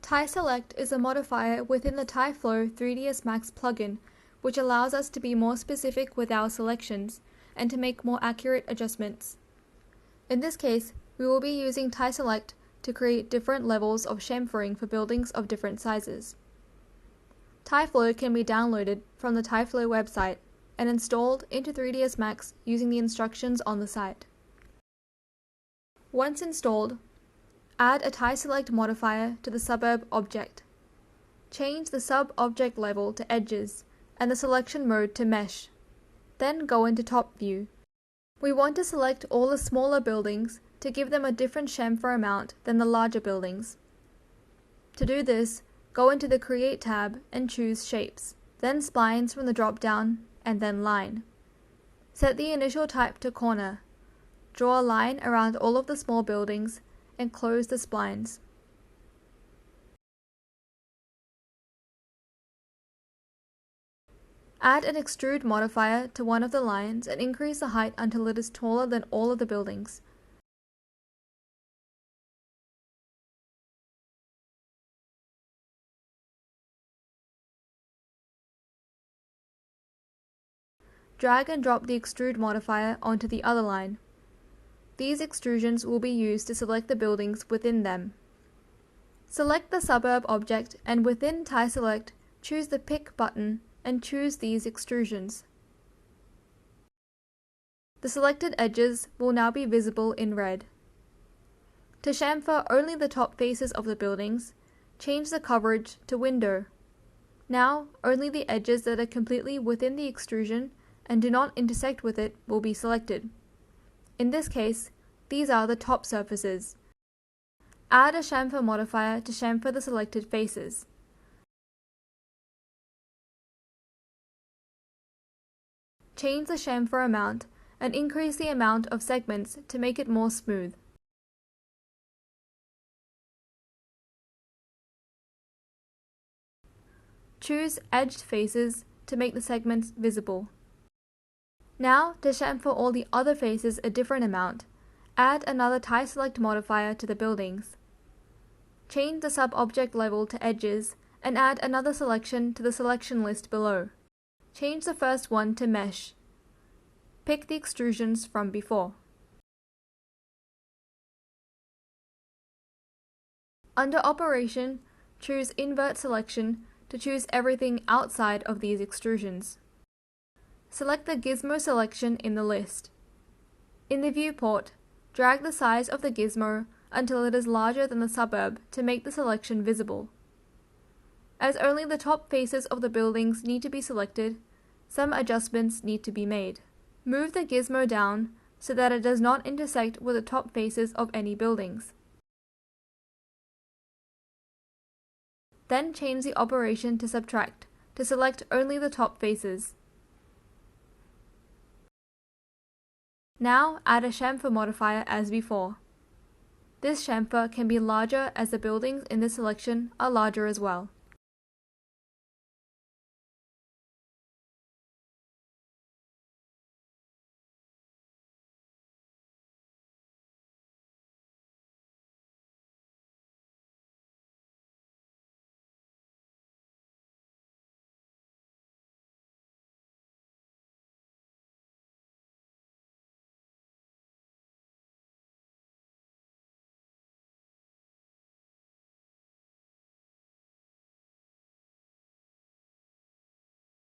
tyselect is a modifier within the tyflow 3ds Max plugin, which allows us to be more specific with our selections and to make more accurate adjustments. In this case, we will be using tyselect to create different levels of chamfering for buildings of different sizes. Tyflow can be downloaded from the Tyflow website and installed into 3ds Max using the instructions on the site. Once installed, add a tyselect modifier to the suburb object. Change the sub-object level to edges and the selection mode to mesh. Then go into top view. We want to select all the smaller buildings to give them a different chamfer amount than the larger buildings. To do this, go into the Create tab and choose Shapes, then Splines from the drop-down, and then Line. Set the initial type to Corner. Draw a line around all of the small buildings and close the splines. Add an Extrude modifier to one of the lines and increase the height until it is taller than all of the buildings. Drag and drop the Extrude modifier onto the other line. These extrusions will be used to select the buildings within them. Select the suburb object and within tyselect, choose the Pick button and choose these extrusions. The selected edges will now be visible in red. To chamfer only the top faces of the buildings, change the coverage to Window. Now, only the edges that are completely within the extrusion and do not intersect with it will be selected. In this case, these are the top surfaces. Add a chamfer modifier to chamfer the selected faces. Change the chamfer amount and increase the amount of segments to make it more smooth. Choose Edged Faces to make the segments visible. Now, to chamfer all the other faces a different amount, add another tyselect modifier to the buildings. Change the sub-object level to Edges and add another selection to the selection list below. Change the first one to Mesh. Pick the extrusions from before. Under Operation, choose Invert Selection to choose everything outside of these extrusions. Select the gizmo selection in the list. In the viewport, drag the size of the gizmo until it is larger than the suburb to make the selection visible. As only the top faces of the buildings need to be selected, some adjustments need to be made. Move the gizmo down so that it does not intersect with the top faces of any buildings. Then change the operation to Subtract to select only the top faces. Now add a chamfer modifier as before. This chamfer can be larger as the buildings in this selection are larger as well.